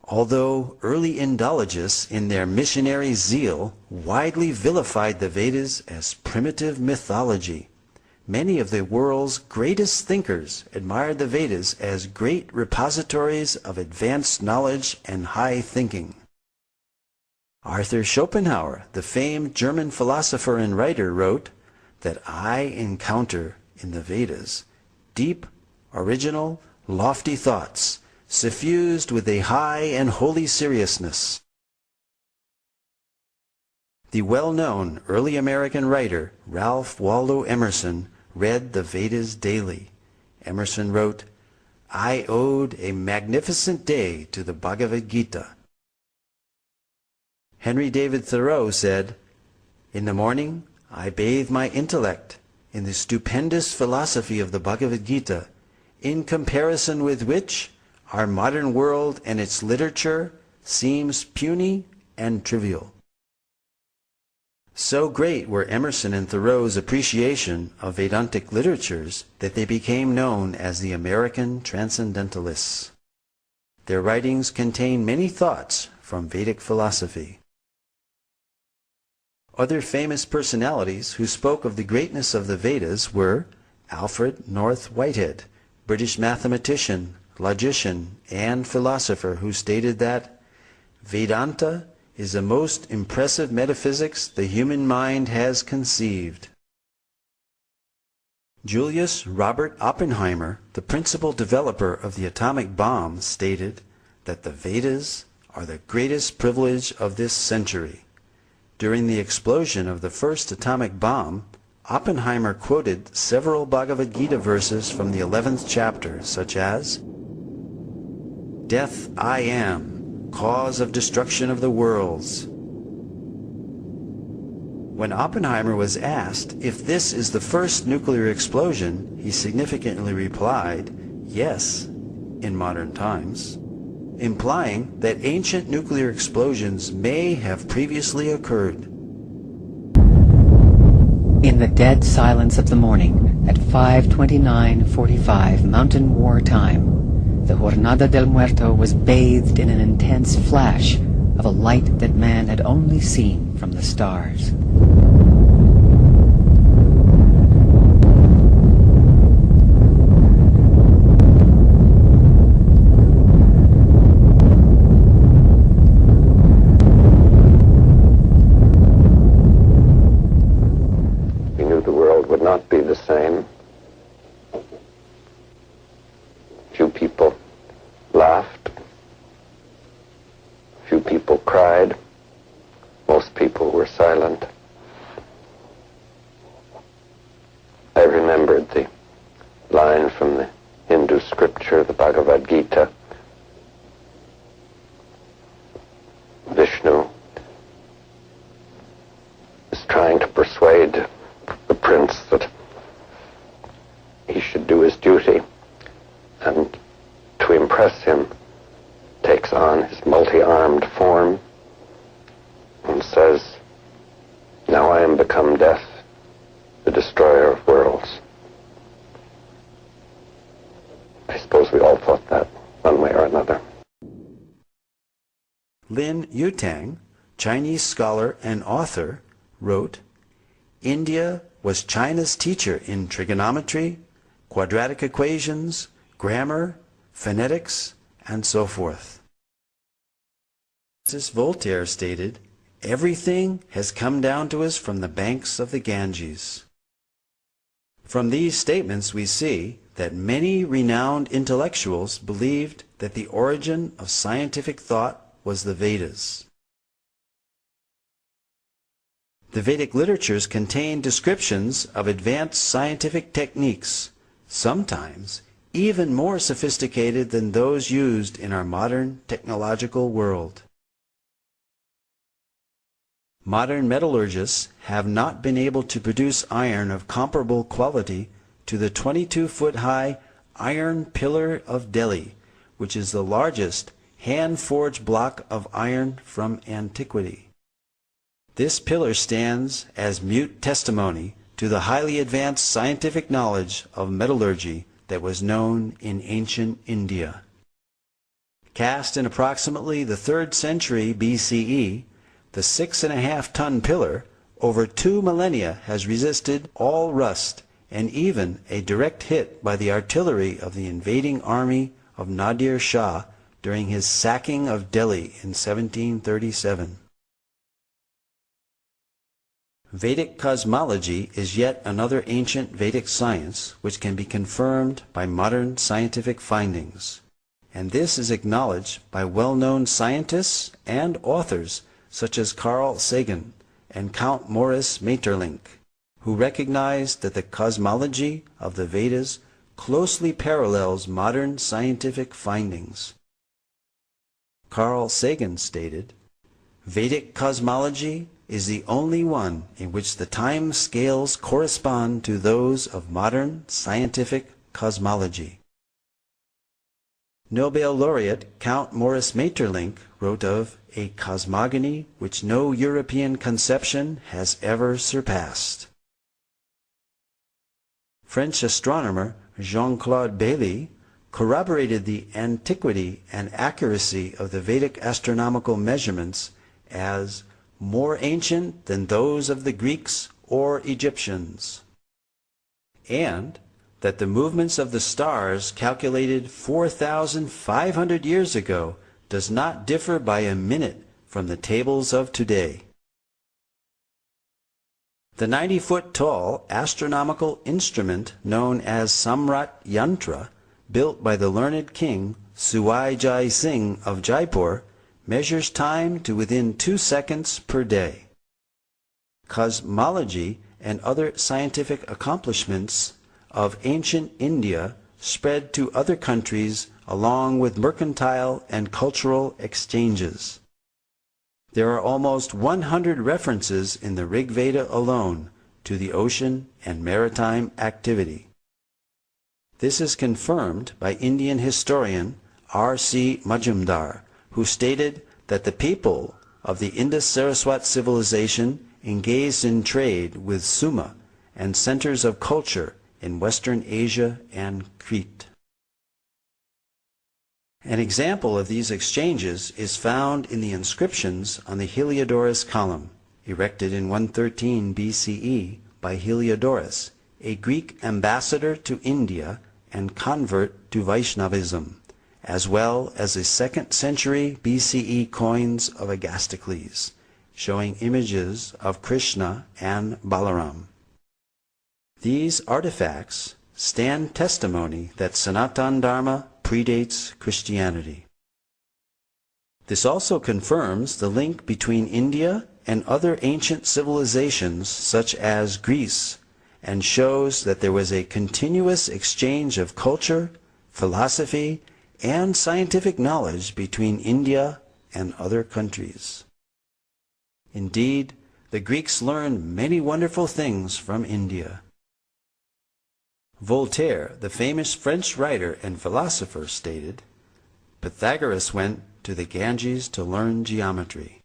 Although early Indologists in their missionary zeal widely vilified the Vedas as primitive mythology, many of the world's greatest thinkers admired the Vedas as great repositories of advanced knowledge and high thinking. Arthur Schopenhauer, the famed German philosopher and writer, wrote that I encounter in the Vedas deep, original, lofty thoughts, suffused with a high and holy seriousness. The well-known early American writer Ralph Waldo Emerson read the Vedas daily. Emerson wrote, I owed a magnificent day to the Bhagavad Gita. Henry David Thoreau said, in the morning I bathe my intellect in the stupendous philosophy of the Bhagavad Gita, in comparison with which our modern world and its literature seems puny and trivial. So great were Emerson and Thoreau's appreciation of Vedantic literatures that they became known as the American Transcendentalists. Their writings contain many thoughts from Vedic philosophy. Other famous personalities who spoke of the greatness of the Vedas were Alfred North Whitehead, British mathematician, logician, and philosopher, who stated that Vedanta is the most impressive metaphysics the human mind has conceived. Julius Robert Oppenheimer, the principal developer of the atomic bomb, stated that the Vedas are the greatest privilege of this century. During the explosion of the first atomic bomb, Oppenheimer quoted several Bhagavad Gita verses from the 11th chapter, such as, Death I am, cause of destruction of the worlds. When Oppenheimer was asked if this is the first nuclear explosion, he significantly replied, yes, in modern times, implying that ancient nuclear explosions may have previously occurred. In the dead silence of the morning, at 5:29:45 Mountain War time, the Jornada del Muerto was bathed in an intense flash of a light that man had only seen from the stars. We knew the world would not be the same. Few people laughed. Few people cried. Most people were silent. I remembered the line from the Hindu scripture, the Bhagavad Gita. Vishnu is trying to persuade the prince that he should do his duty, and to impress him takes on his multi-armed form and says, now I am become death, the destroyer of worlds. I suppose we all thought that one way or another. Lin Yutang, Chinese scholar and author, wrote, India was China's teacher in trigonometry, quadratic equations, grammar, phonetics, and so forth. Voltaire stated, everything has come down to us from the banks of the Ganges. From these statements we see that many renowned intellectuals believed that the origin of scientific thought was the Vedas. The Vedic literatures contain descriptions of advanced scientific techniques, sometimes even more sophisticated than those used in our modern technological world. Modern metallurgists have not been able to produce iron of comparable quality to the 22-foot-high iron pillar of Delhi, which is the largest hand-forged block of iron from antiquity. This pillar stands as mute testimony to the highly advanced scientific knowledge of metallurgy that was known in ancient India. Cast in approximately the 3rd century BCE, the 6.5-ton pillar over 2 millennia has resisted all rust and even a direct hit by the artillery of the invading army of Nadir Shah during his sacking of Delhi in 1737. Vedic cosmology is yet another ancient Vedic science which can be confirmed by modern scientific findings, and this is acknowledged by well-known scientists and authors such as Carl Sagan and Count Maurice Maeterlinck, who recognized that the cosmology of the Vedas closely parallels modern scientific findings. Carl Sagan stated, "Vedic cosmology is the only one in which the time scales correspond to those of modern scientific cosmology." Nobel laureate Count Maurice Maeterlinck wrote of a cosmogony which no European conception has ever surpassed. French astronomer Jean-Claude Bailly corroborated the antiquity and accuracy of the Vedic astronomical measurements as more ancient than those of the Greeks or Egyptians, and that the movements of the stars calculated 4,500 years ago does not differ by a minute from the tables of today. The 90-foot-tall astronomical instrument known as Samrat Yantra, built by the learned king Suwai Jai Singh of Jaipur, measures time to within 2 seconds per day. Cosmology and other scientific accomplishments of ancient India spread to other countries along with mercantile and cultural exchanges. There are almost 100 references in the Rigveda alone to the ocean and maritime activity. This is confirmed by Indian historian R.C. Majumdar, who stated that the people of the Indus-Saraswat civilization engaged in trade with Suma and centers of culture in Western Asia and Crete. An example of these exchanges is found in the inscriptions on the Heliodorus column, erected in 113 BCE by Heliodorus, a Greek ambassador to India and convert to Vaishnavism, as well as the 2nd century BCE coins of Agastocles, showing images of Krishna and Balaram. These artifacts stand testimony that Sanatana Dharma predates Christianity. This also confirms the link between India and other ancient civilizations such as Greece, and shows that there was a continuous exchange of culture, philosophy, and scientific knowledge between India and other countries. Indeed, the Greeks learned many wonderful things from India. Voltaire, the famous French writer and philosopher, stated, "Pythagoras went to the Ganges to learn geometry."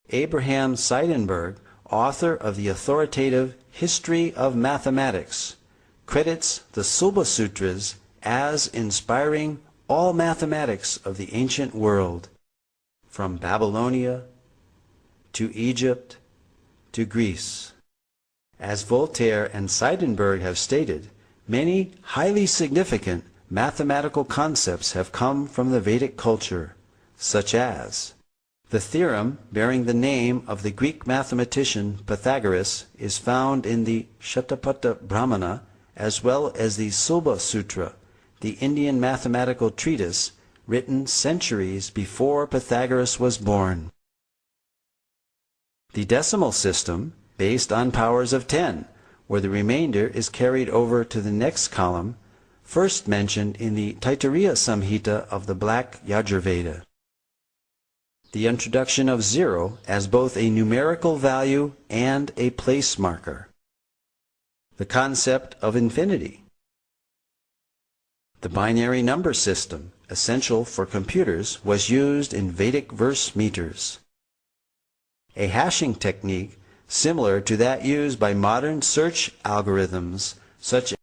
Abraham Seidenberg, author of the authoritative History of Mathematics, credits the Sulba Sutras as inspiring all mathematics of the ancient world, from Babylonia to Egypt to Greece. As Voltaire and Seidenberg have stated, many highly significant mathematical concepts have come from the Vedic culture, such as the theorem bearing the name of the Greek mathematician Pythagoras is found in the Shatapatha Brahmana, as well as the Sulba Sutra, the Indian mathematical treatise written centuries before Pythagoras was born. The decimal system, based on powers of 10, where the remainder is carried over to the next column, first mentioned in the Taittiriya Samhita of the Black Yajurveda. The introduction of 0 as both a numerical value and a place marker. The concept of infinity. The binary number system, essential for computers, was used in Vedic verse meters. A hashing technique similar to that used by modern search algorithms such